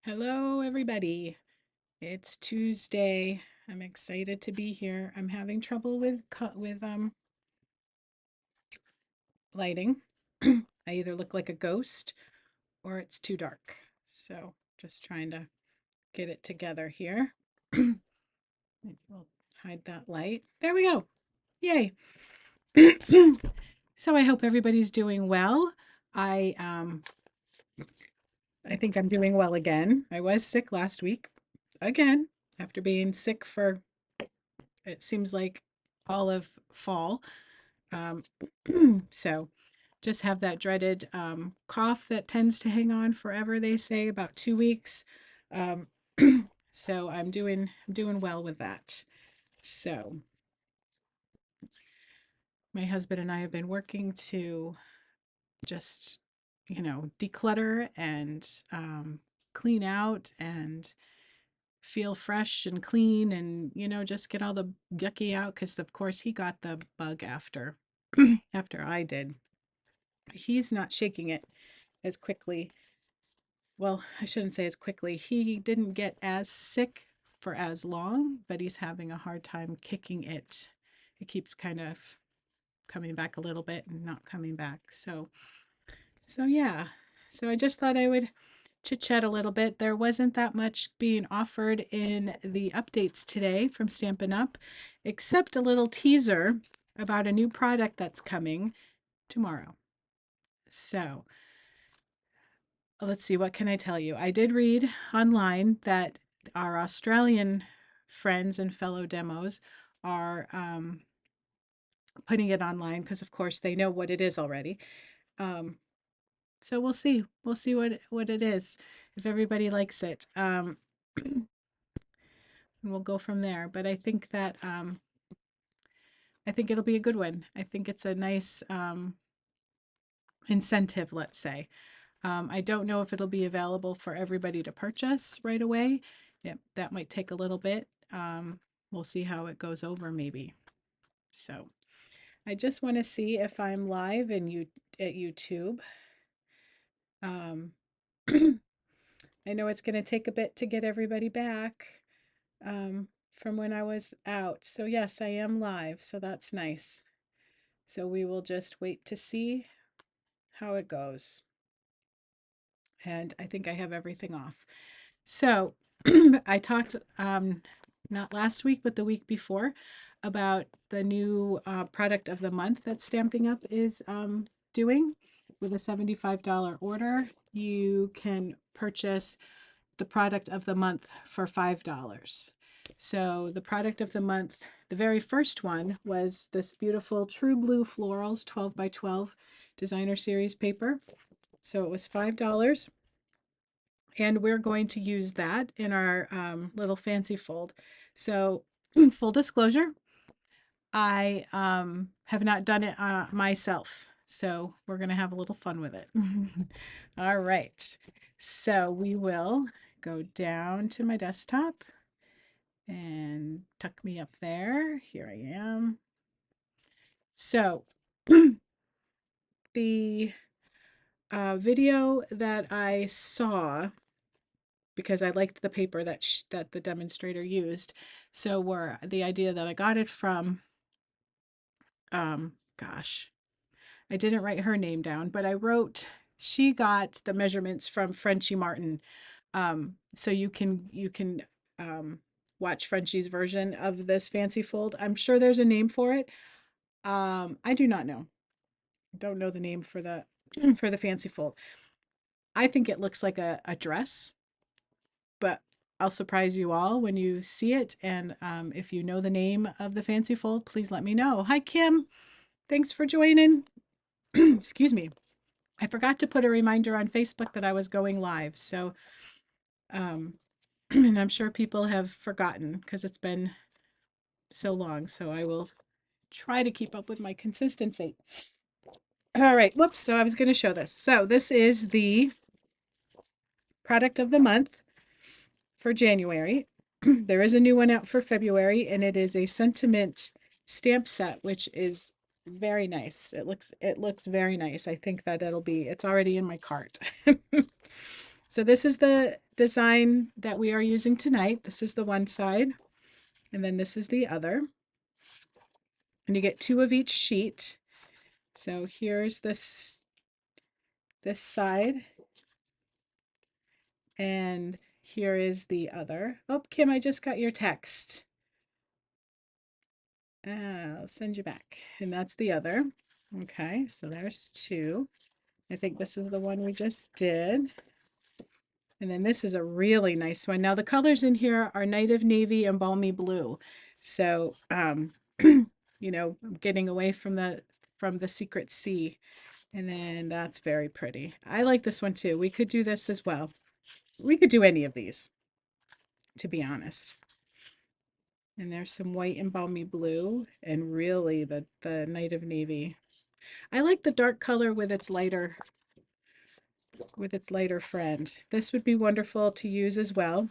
Hello, everybody. It's Tuesday. I'm excited to be here. I'm having trouble with lighting. I either look like a ghost or it's too dark. So just trying to get it together here. Maybe we'll hide that light. There we go. Yay. So I hope everybody's doing well. I um I think I'm doing well again. I was sick last week again after being sick for it seems like all of fall. Um, so just have that dreaded cough that tends to hang on forever, they say, about 2 weeks. Um, so I'm doing well with that. So my husband and I have been working to just, declutter and clean out and feel fresh and clean and just get all the yucky out because of course he got the bug after after I did. He's not shaking it as quickly. Well, I shouldn't say as quickly. He didn't get as sick for as long, but he's having a hard time kicking it. It keeps kind of coming back a little bit and not coming back. So yeah. So I just thought I would chit chat a little bit. There wasn't that much being offered in the updates today from Stampin' Up, except a little teaser about a new product that's coming tomorrow. So let's see, what can I tell you? I did read online that our Australian friends and fellow demos are putting it online because, of course, they know what it is already. Um, so we'll see. We'll see what it is if everybody likes it. And we'll go from there. But I think it'll be a good one. I think it's a nice incentive, let's say. I don't know if it'll be available for everybody to purchase right away. That might take a little bit. We'll see how it goes over maybe. So I just want to see if I'm live at YouTube. Um, I know it's going to take a bit to get everybody back from when I was out. So yes, I am live. So that's nice. So we will just wait to see how it goes. And I think I have everything off. So I talked not last week, but the week before about the new product of the month that Stamping Up is doing. With a $75 order, you can purchase the product of the month for $5. So the product of the month, the very first one was this beautiful True Blue Florals 12 by 12 designer series paper. So it was $5. And we're going to use that in our little fancy fold. So full disclosure, I have not done it myself. So we're going to have a little fun with it. All right. So we will go down to my desktop and tuck me up there. Here I am. So the video that I saw, because I liked the paper that the demonstrator used. So were the idea that I got it from, gosh, I didn't write her name down, but she got the measurements from Frenchie Martin. So you can watch Frenchie's version of this fancy fold. I'm sure there's a name for it. I do not know. I don't know the name for the for the fancy fold. I think it looks like a dress, but I'll surprise you all when you see it. And if you know the name of the fancy fold, please let me know. Hi, Kim. Thanks for joining. Excuse me. I forgot to put a reminder on Facebook that I was going live. So, and I'm sure people have forgotten because it's been so long. So I will try to keep up with my consistency. All right. Whoops. So I was going to show this. So this is the product of the month for January. There is a new one out for February, and it is a sentiment stamp set, which is very nice. It looks very nice. I think that it's already in my cart. So this is the design that we are using tonight. This is the one side, and then this is the other. And you get 2 of each sheet. So here's this side, and here is the other. Oh, Kim, I just got your text. I'll send you back. And that's the other. Okay, so there's 2. I think this is the one we just did. And then this is a really nice one. Now the colors in here are Night of Navy and Balmy Blue. So, you know, I'm getting away from the Secret Sea. And then that's very pretty. I like this one too. We could do this as well. We could do any of these, to be honest. And there's some white and balmy blue, and really the Night of Navy. I like the dark color with its lighter friend. This would be wonderful to use as well.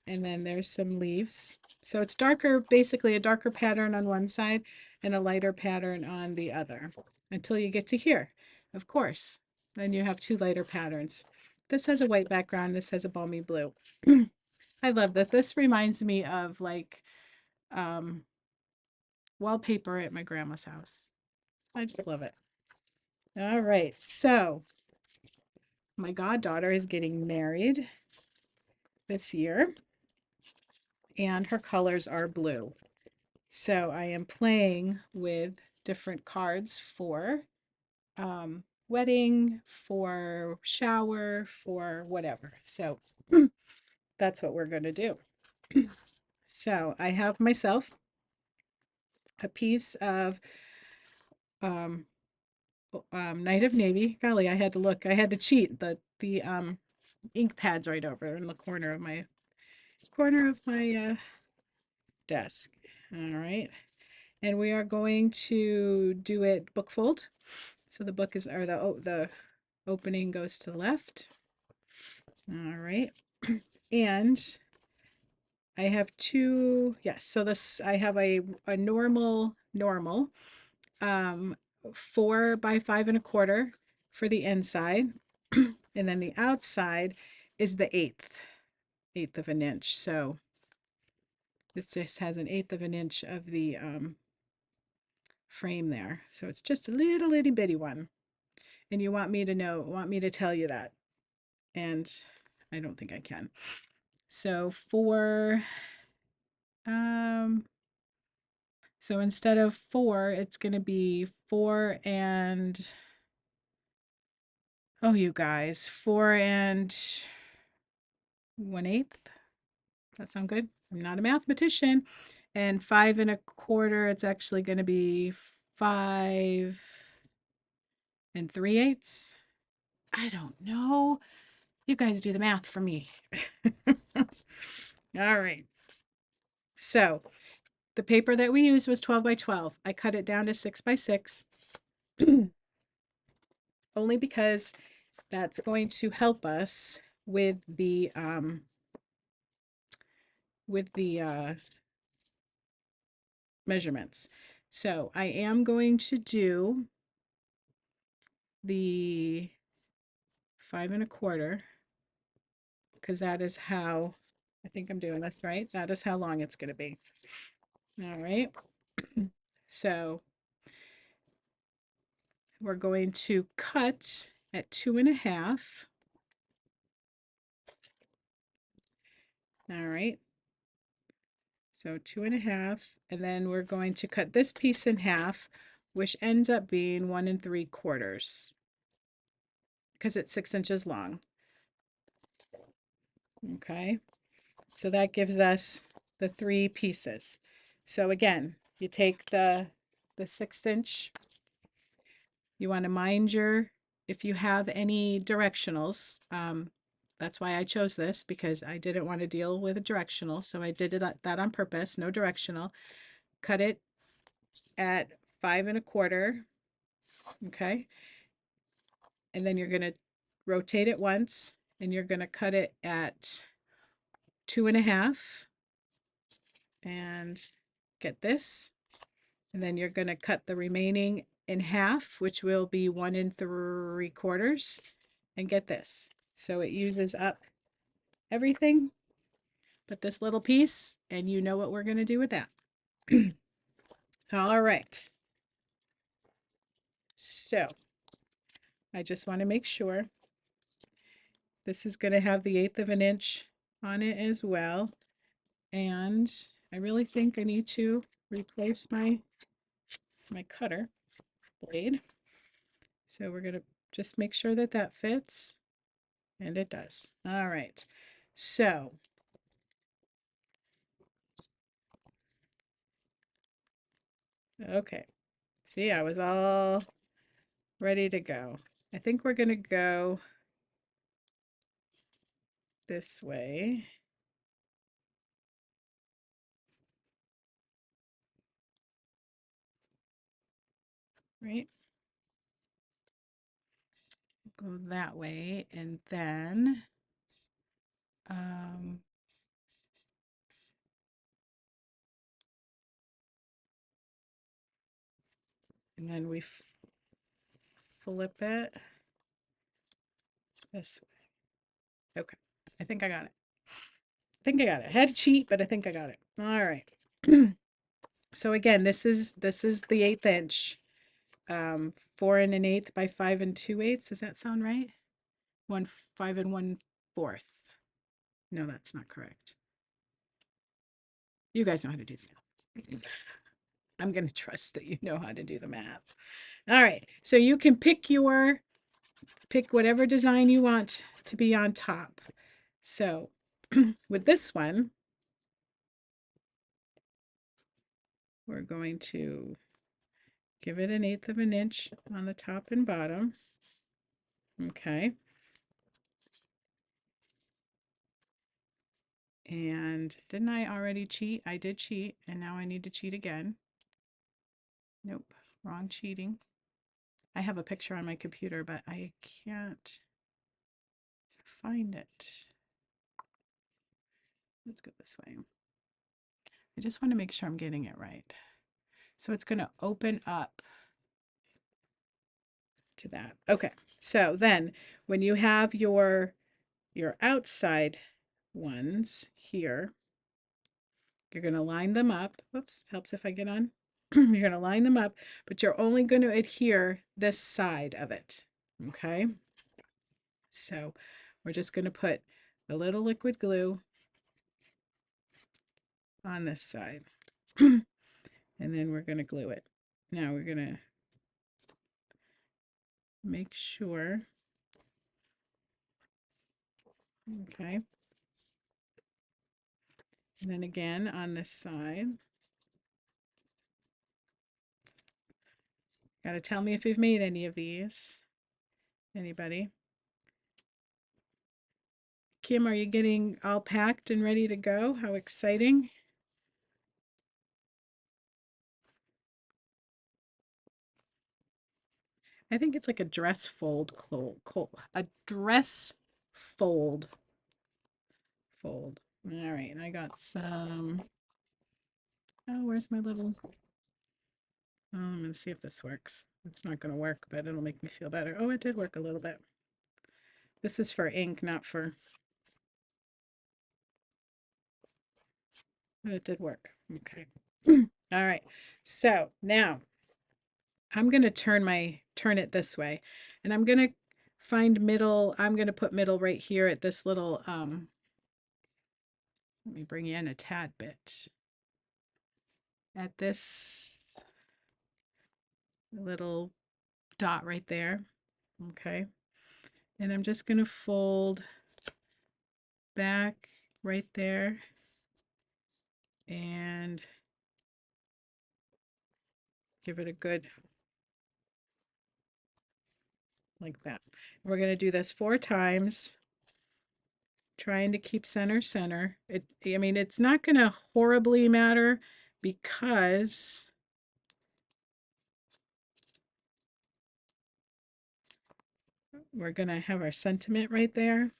And then there's some leaves. So it's darker, basically a darker pattern on one side and a lighter pattern on the other until you get to here. Of course, then you have 2 lighter patterns. This has a white background. This has a balmy blue. I love this. This reminds me of like wallpaper at my grandma's house. I just love it. All right, so my goddaughter is getting married this year, and her colors are blue. So I am playing with different cards for wedding, for shower, for whatever. So that's what we're going to do. So I have myself a piece of Night of Navy. Golly, I had to look. I had to cheat. The ink pad's right over in the corner of my desk. All right. And we are going to do it book fold. So the book is, or the opening goes to the left. All right. And I have 2, yes, so this, I have a normal, 4 by 5 and a quarter for the inside. And then the outside is the eighth of an inch. So this just has an eighth of an inch of the frame there. So it's just a little itty bitty one. And you want me to tell you that. And I don't think I can. So so instead of 4, it's going to be 4 and, oh, you guys, 4 and 1/8. That sound good? I'm not a mathematician. And 5 and a quarter, it's actually going to be 5 and 3/8. I don't know. You guys do the math for me. All right. So the paper that we used was 12 by 12. I cut it down to 6 by 6 only because that's going to help us with the measurements. So I am going to do the 5 and a quarter because that is how, I think I'm doing this right. That is how long it's going to be. All right. So we're going to cut at 2.5. All right. So 2.5, and then we're going to cut this piece in half, which ends up being 1 3/4 because it's 6 inches long. Okay. So that gives us the 3 pieces. So again, you take the 1/6 inch. You want to mind if you have any directionals. That's why I chose this, because I didn't want to deal with a directional. So I did that on purpose, no directional. Cut it at 5 and a quarter. Okay. And then you're going to rotate it once, and you're going to cut it at 2.5 and get this. And then you're going to cut the remaining in half, which will be 1 3/4, and get this. so it uses up everything but this little piece, and you know what we're going to do with that. All right. So I just want to make sure this is going to have the 1/8 of an inch on it as well. And I really think I need to replace my cutter blade. So we're going to just make sure that that fits, and it does. All right. So okay. See, I was all ready to go. I think we're going to go this way. Right? Go that way, and then um and then we flip it this way. Okay. I think I got it. I think I got it. I had to cheat, but I think I got it. All right. So again, this is the 1/8 inch. 4 1/8 by 5 2/8. Does that sound right? 5 1/4. No, that's not correct. You guys know how to do that. I'm going to trust that you know how to do the math. All right. So you can pick whatever design you want to be on top. So with this one, we're going to give it 1/8 of an inch on the top and bottom. Okay. And didn't I already cheat? I did cheat, and now I need to cheat again. Nope, wrong cheating. I have a picture on my computer, but I can't find it. Let's go this way. I just want to make sure I'm getting it right. So it's going to open up to that. Okay, so then when you have your outside ones here, you're going to line them up. Whoops, helps if I get on. You're going to line them up, but you're only going to adhere this side of it. Okay, so we're just going to put a little liquid glue on this side, and then we're going to glue it. Now we're going to make sure. Okay, and then again on this side. Gotta tell me if you've made any of these. Anybody? Kim, are you getting all packed and ready to go? How exciting. I think it's like a dress fold, a dress fold. All right, I got some. Oh, where's my little? Oh, I'm gonna see if this works. It's not gonna work, but it'll make me feel better. Oh, it did work a little bit. This is for ink, not for. But it did work. Okay. All right. So now I'm going to turn it this way, and I'm going to find middle. I'm going to put middle right here at this little, let me bring you in a tad bit. At this little dot right there. Okay. And I'm just going to fold back right there and give it a good, like that. We're going to do this 4 times, trying to keep center. I mean, it's not going to horribly matter because we're going to have our sentiment right there.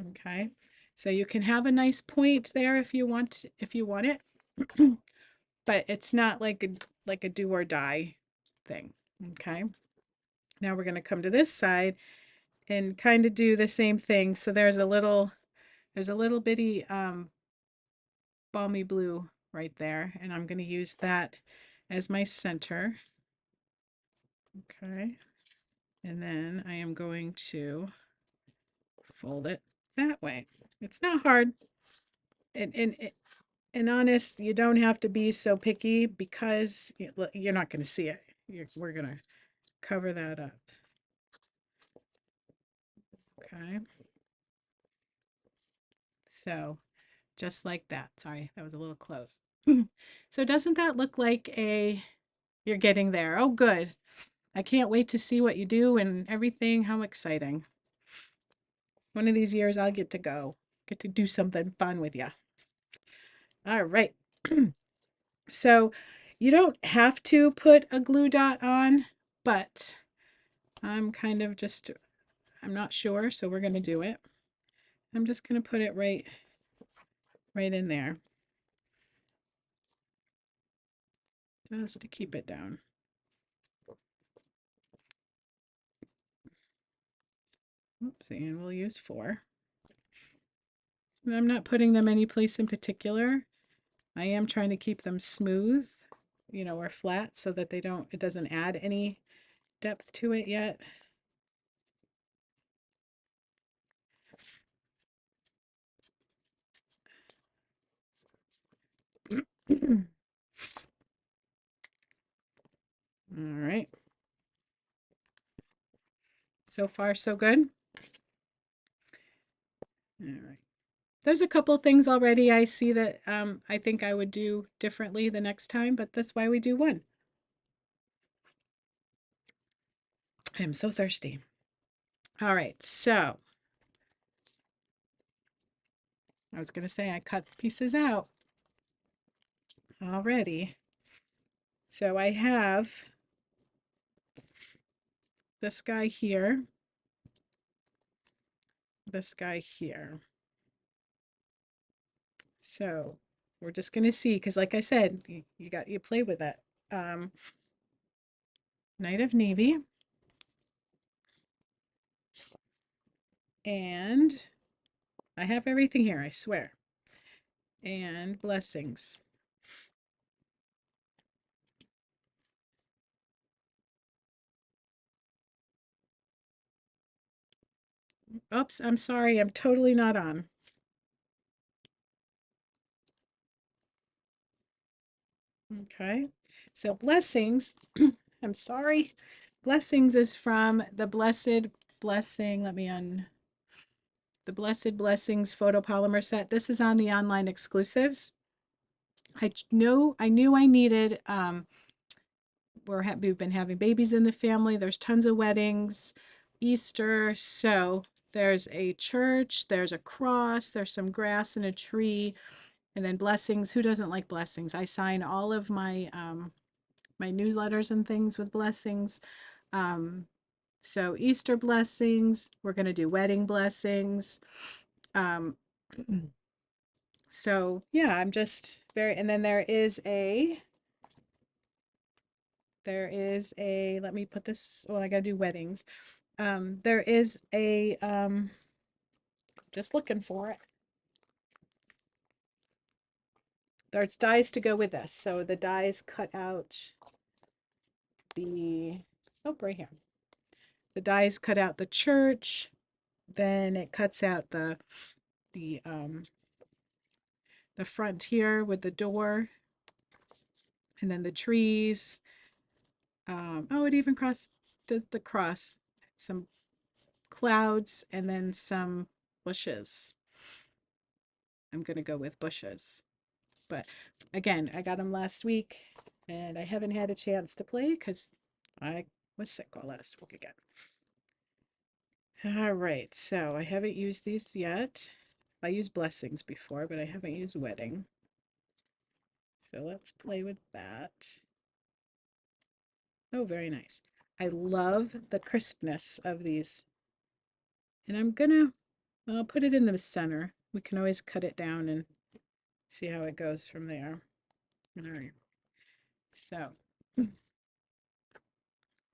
Okay, so you can have a nice point there if you want it, but it's not like a do or die thing. Okay, Now we're going to come to this side and kind of do the same thing. So there's a little bitty balmy blue right there, and I'm going to use that as my center. Okay. And then I am going to fold it that way. It's not hard. And honest, you don't have to be so picky because you're not going to see it. We're going to cover that up. Okay. So just like that. Sorry, that was a little close. So doesn't that look like you're getting there? Oh, good. I can't wait to see what you do and everything. How exciting. One of these years I'll get to do something fun with you. All right. So you don't have to put a glue dot on, but I'm kind of just, I'm not sure, so we're going to do it. I'm just going to put it right in there, just to keep it down. Oops, and we'll use 4. And I'm not putting them any place in particular. I am trying to keep them smooth, or flat, so that it doesn't add any depth to it yet. All right. So far, so good. All right. There's a couple things already I see that I think I would do differently the next time, but that's why we do one. I am so thirsty. All right, so I was going to say I cut pieces out already. So I have this guy here, this guy here. So we're just going to see, because like I said, you play with it. Knight of Navy. And I have everything here, I swear. And blessings. Oops, I'm sorry, I'm totally not on. Okay, so blessings, I'm sorry. Blessings is from the Blessed Blessing. Let me the Blessed Blessings photopolymer set. This is on the online exclusives. I knew I needed, we've been having babies in the family. There's tons of weddings, Easter. So there's a church, there's a cross, there's some grass and a tree, and then blessings. Who doesn't like blessings? I sign all of my my newsletters and things with blessings. So Easter blessings, we're going to do wedding blessings. So yeah, I'm just and then let me put this, well, I got to do weddings. There is just looking for it. There's dies to go with this. So the dies cut out right here. The dies cut out the church, then it cuts out the front here with the door, and then the trees. Oh, it even does the cross, some clouds, and then some bushes. I'm gonna go with bushes. But again, I got them last week and I haven't had a chance to play because I was sick all last week again. All right, so I haven't used these yet. I used blessings before, but I haven't used wedding. So let's play with that. Oh, very nice. I love the crispness of these. And I'll put it in the center. We can always cut it down and see how it goes from there. All right. So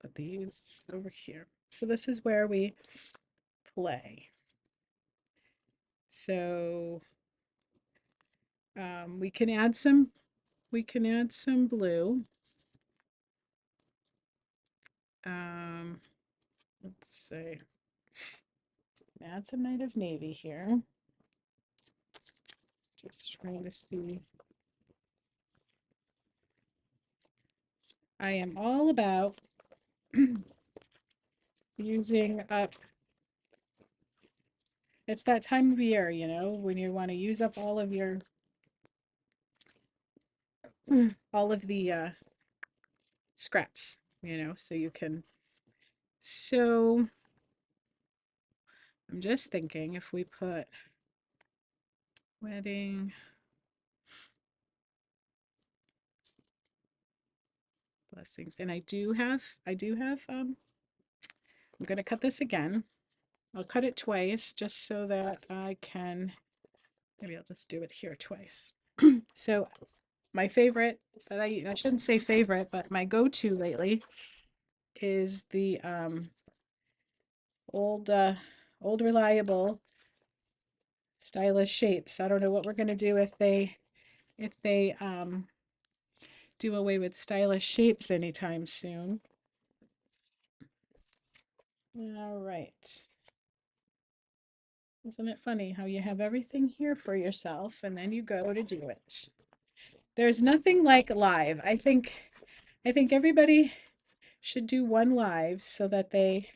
put these over here. So this is where we play. So we can add some blue. Let's see. Add some Night of Navy here. Just trying to see. I am all about using up. It's that time of year, you know, when you want to use up all of your all of the scraps, you know, so you can. So I'm just thinking if we put wedding blessings, and I do have I'm going to cut this again. I'll cut it twice just so that I can, maybe I'll just do it here twice. So my favorite that I shouldn't say favorite, but my go-to lately is the old reliable Stylish Shapes. I don't know what we're going to do if they do away with Stylish Shapes anytime soon. All right. Isn't it funny how you have everything here for yourself and then you go to do it? There's nothing like live. I think everybody should do one live so that they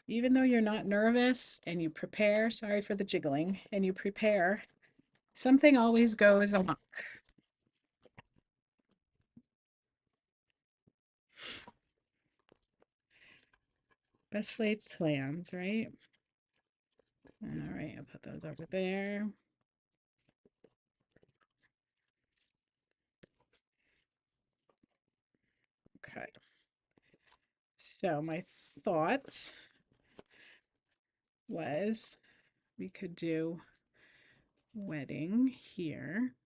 even though you're not nervous and you prepare, sorry for the jiggling, and you prepare, something always goes amok. Best laid plans, right? All right, I'll put those over there. Okay. So my thought was we could do wedding here.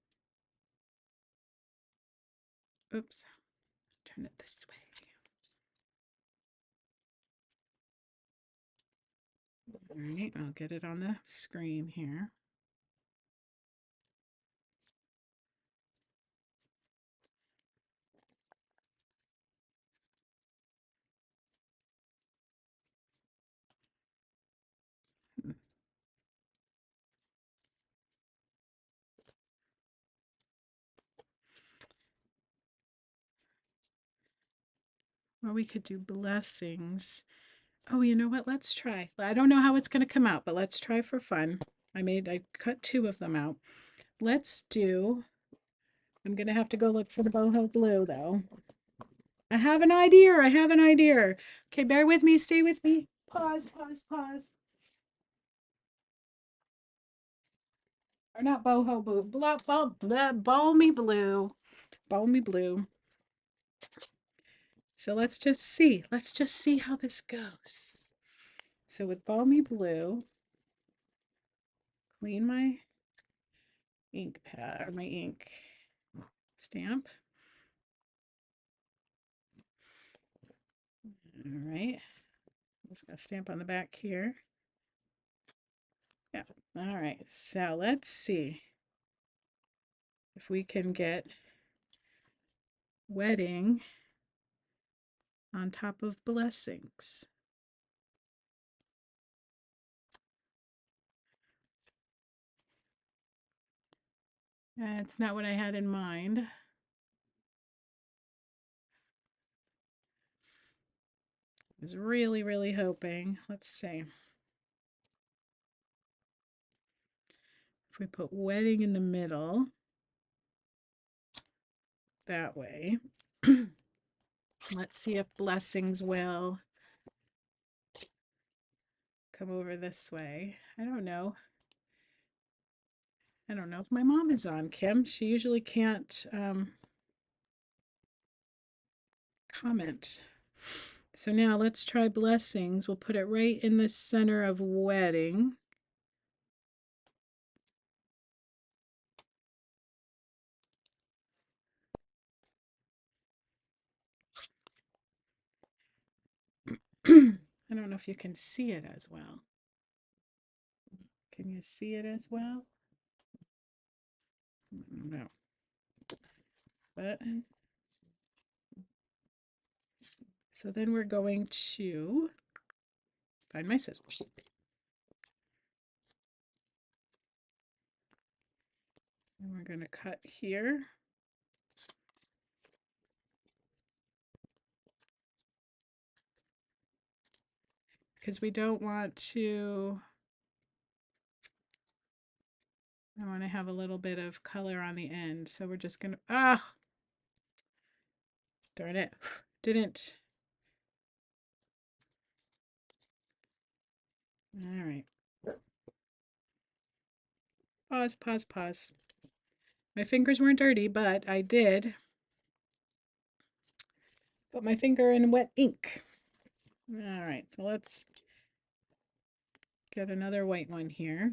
Oops, turn it this way. All right, I'll get it on the screen here. Or we could do blessings. Oh, you know what? Let's try. I don't know how it's going to come out, but let's try for fun. I cut two of them out. Let's do, I'm going to have to go look for the boho blue though. I have an idea. I have an idea. Okay, bear with me. Stay with me. Pause, pause, pause. Or not boho blue. Balmy blue. Balmy blue. So let's just see. Let's just see how this goes. So with balmy blue, clean my ink pad or my ink stamp. All right. I'm just gonna stamp on the back here. Yeah. All right. So let's see if we can get wedding on top of blessings. That's not what I had in mind. I was really, really hoping. Let's see. If we put wedding in the middle, that way. Let's see if blessings will come over this way. I don't know. I don't know if my mom is on, Kim. She usually can't comment. So now let's try blessings. We'll put it right in the center of wedding. I don't know if you can see it as well. Can you see it as well? No. But so then we're going to find my scissors. And we're going to cut here. Because we don't want to, I want to have a little bit of color on the end. So we're just going to, darn it, didn't. All right. Pause, pause, pause. My fingers weren't dirty, but I did put my finger in wet ink. All right, so let's get another white one here.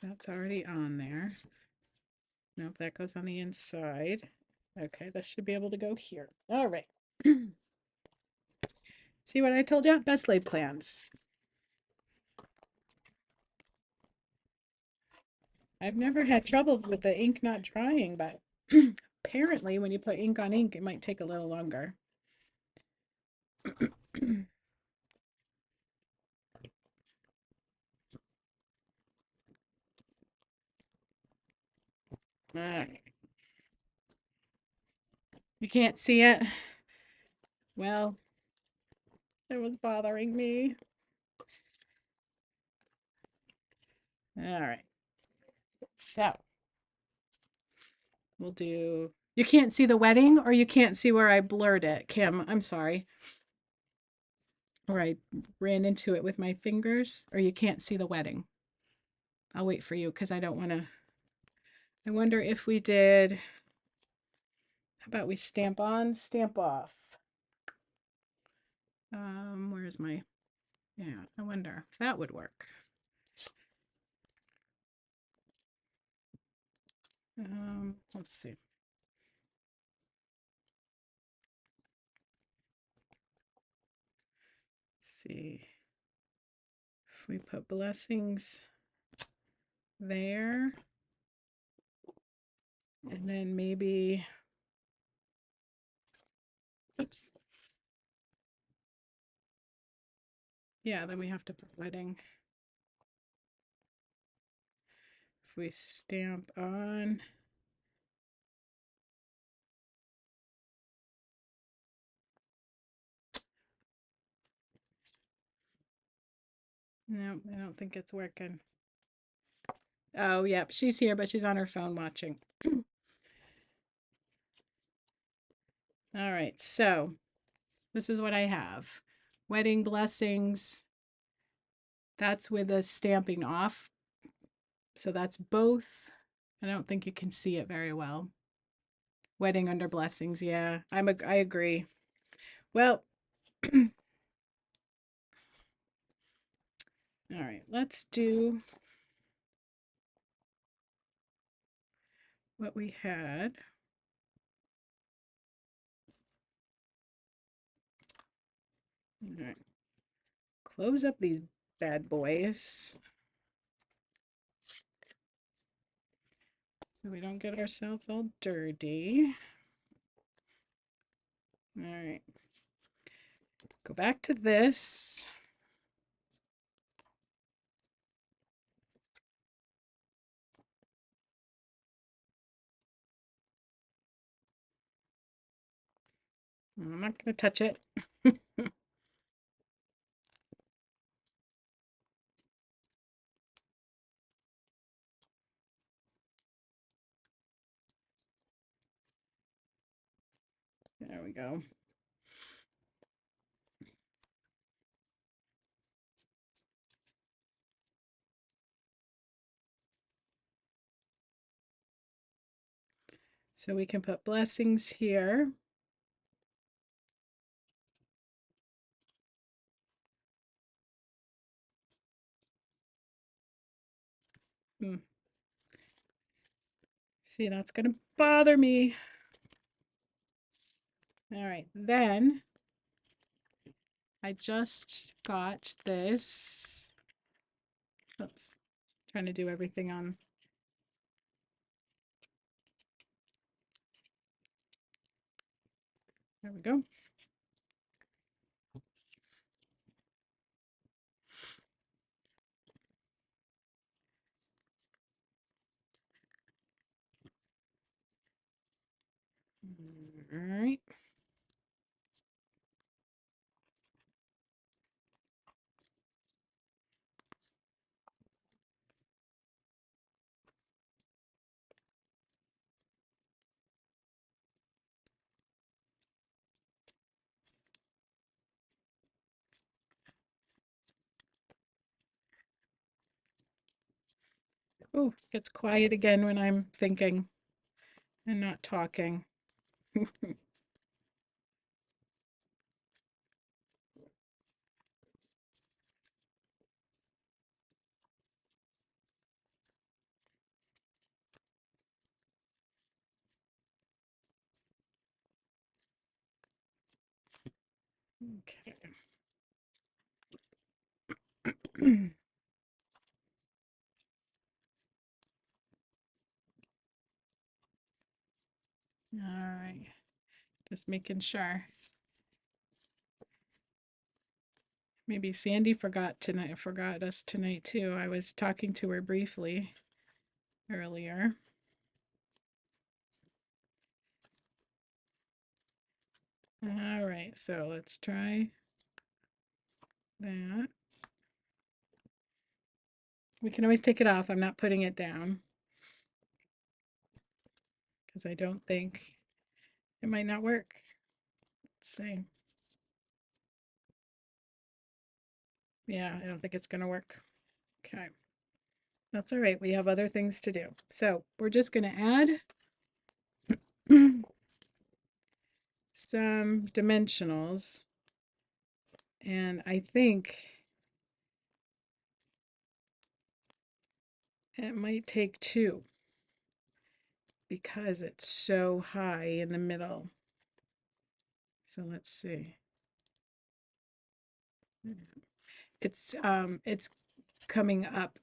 That's already on there. Nope, that goes on the inside. Okay, this should be able to go here. All right. See what I told you? Best laid plans. I've never had trouble with the ink not drying, but apparently when you put ink on ink, it might take a little longer. All right. You can't see it? Well, it was bothering me. All right. So we'll do, you can't see the wedding or you can't see where I blurred it, Kim. I'm sorry. Or I ran into it with my fingers, or you can't see the wedding. I'll wait for you because I don't want to. I wonder if we did, how about we stamp on, stamp off? Where's my, yeah, I wonder if that would work. Let's see. See if we put blessings there, and then maybe, oops. Yeah, then we have to put wedding. If we stamp on, no, I don't think it's working. Oh, yep, she's here, but she's on her phone watching. All right, so this is what I have. Wedding blessings. That's with a stamping off. So that's both. I don't think you can see it very well. Wedding under blessings, yeah. I agree. Well, all right, let's do what we had. All right. Close up these bad boys so we don't get ourselves all dirty. All right. Go back to this. I'm not going to touch it. There we go. So we can put blessings here. See, that's going to bother me. All right, then I just got this. Oops, trying to do everything on. There we go. All right. Oh, gets quiet again when I'm thinking and not talking. Okay. All right. Just making sure. Maybe Sandy forgot us tonight too. I was talking to her briefly earlier. All right, so let's try that. We can always take it off. I'm not putting it down because I don't think it might not work. Let's see. Yeah, I don't think it's gonna work. Okay. That's all right. We have other things to do. So we're just gonna add some dimensionals. And I think it might take two because it's so high in the middle. So let's see. It's coming up.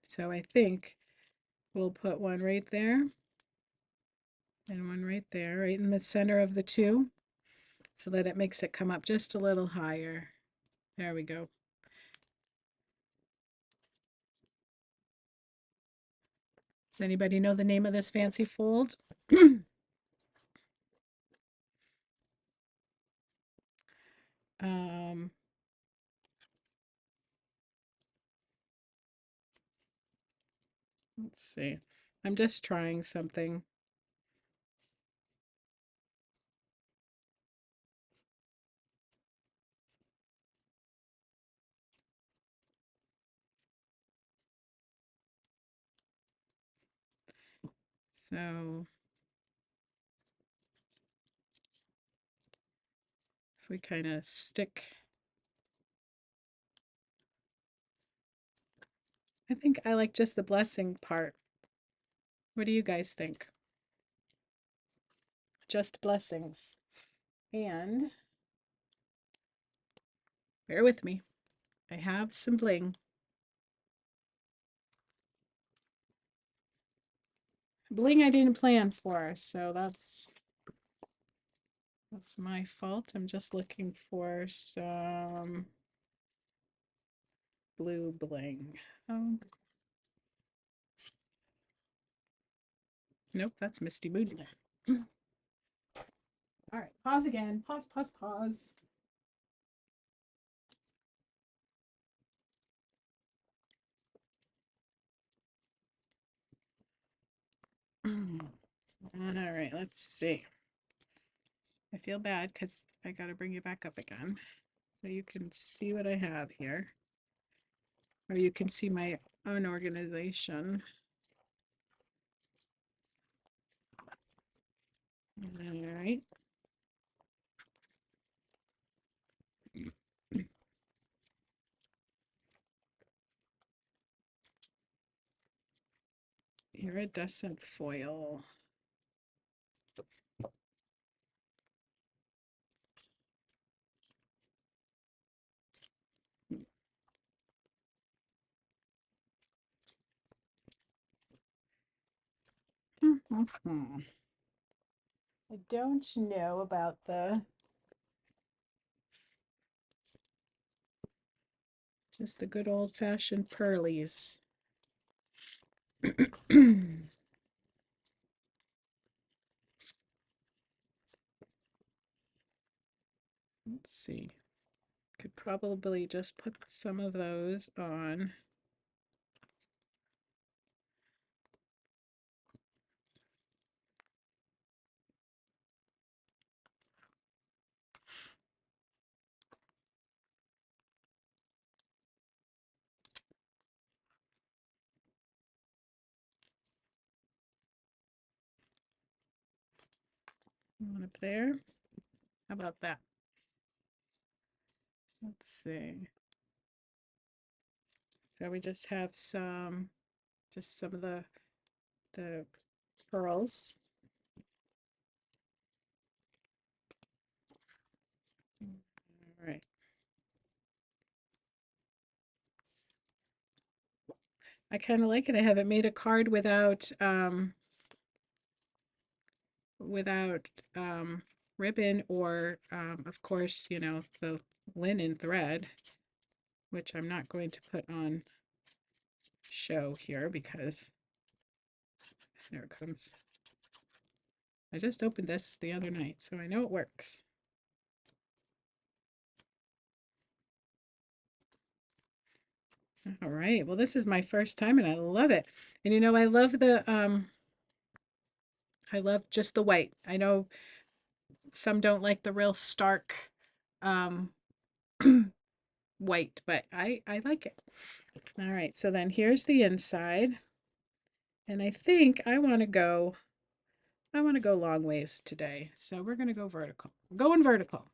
So I think we'll put one right there and one right there, right in the center of the two, so that it makes it come up just a little higher. There we go. Does anybody know the name of this fancy fold? um, let's see. I'm just trying something. So if we kind of stick, I think I like just the blessing part. What do you guys think? Just blessings. And bear with me. I have some bling. Bling I didn't plan for, so that's my fault. I'm just looking for some blue bling. Oh, nope, that's Misty Moon. All right, pause again. Pause, pause, pause. All right, let's see. I feel bad because I got to bring you back up again so you can see what I have here. Or you can see my own organization. All right. Iridescent foil. I don't know about just the good old-fashioned pearlies. Let's see. Could probably just put some of those on. One up there. How about that? Let's see. So we just have just some of the pearls. All right. I kind of like it. I haven't made a card without ribbon or of course, you know, the linen thread, which I'm not going to put on show here because there it comes. I just opened this the other night, so I know it works. All right. Well, this is my first time and I love it. And you know, I love just the white. I know some don't like the real stark um white, but I like it. All right. So then here's the inside. And I think I want to go long ways today. So we're going to go vertical. We're going vertical.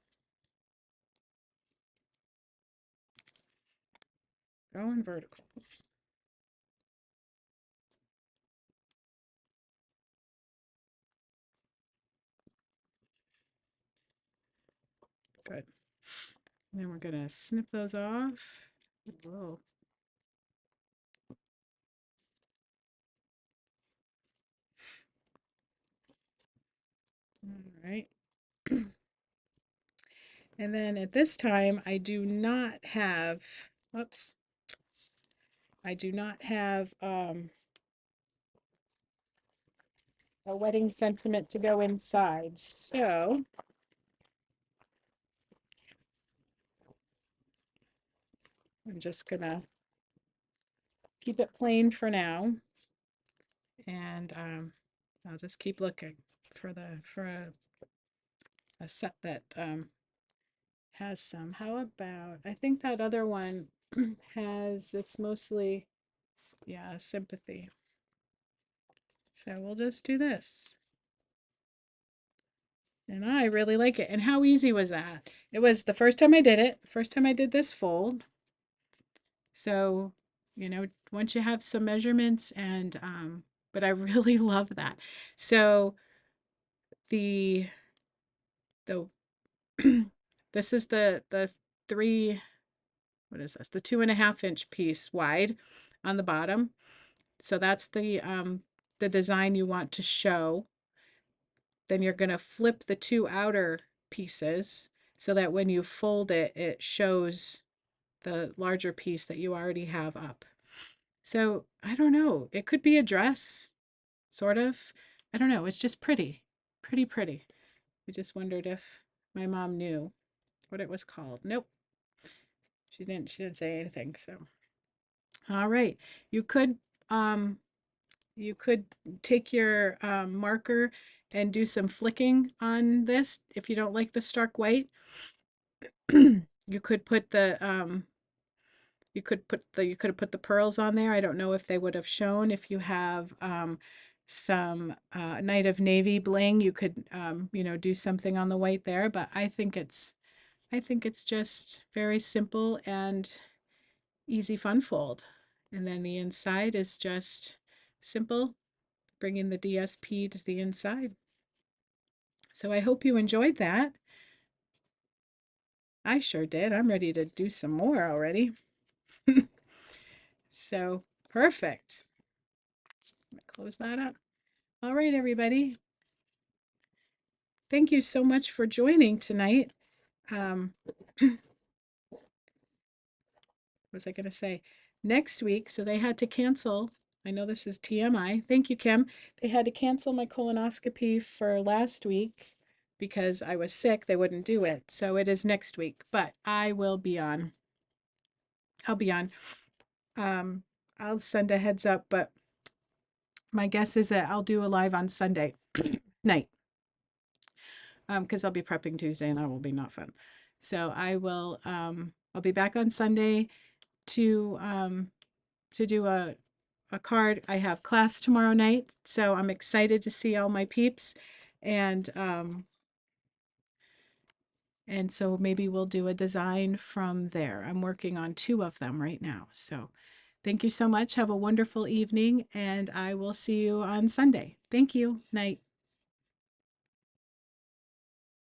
Going vertical. Good. And then we're going to snip those off. Whoa. All right. And then at this time, I do not have, whoops, I do not have a wedding sentiment to go inside. So I'm just gonna keep it plain for now. And I'll just keep looking for a set that has some. How about, I think that other one has, it's mostly, yeah, sympathy. So we'll just do this. And I really like it. And how easy was that? It was the first time I did it, first time I did this fold. So, you know, once you have some measurements and, but I really love that. So the, the, this is the three, what is this? The 2.5 inch piece wide on the bottom. So that's the design you want to show. Then you're going to flip the two outer pieces so that when you fold it, it shows the larger piece that you already have up. So I don't know. It could be a dress, sort of. I don't know. It's just pretty, pretty, pretty. I just wondered if my mom knew what it was called. Nope. She didn't say anything. So, all right. You could um you could take your marker and do some flicking on this if you don't like the stark white. You could put the you could have put the pearls on there. I don't know if they would have shown. If you have some Night of Navy bling, you could you know, do something on the white there, but I think it's just very simple and easy fun fold. And then the inside is just simple, bringing the DSP to the inside. So I hope you enjoyed that. I sure did. I'm ready to do some more already. So perfect. Close that up. All right, everybody. Thank you so much for joining tonight. What was I going to say? Next week, so they had to cancel. I know this is TMI. Thank you, Kim. They had to cancel my colonoscopy for last week because I was sick. They wouldn't do it. So it is next week, but I will be on. I'll be on. Um, I'll send a heads up, but my guess is that I'll do a live on Sunday night. Because I'll be prepping Tuesday and that will be not fun. So I'll be back on Sunday to do a card. I have class tomorrow night, so I'm excited to see all my peeps, and so maybe we'll do a design from there. I'm working on 2 of them right now. So thank you so much. Have a wonderful evening, and I will see you on Sunday. Thank you. Night.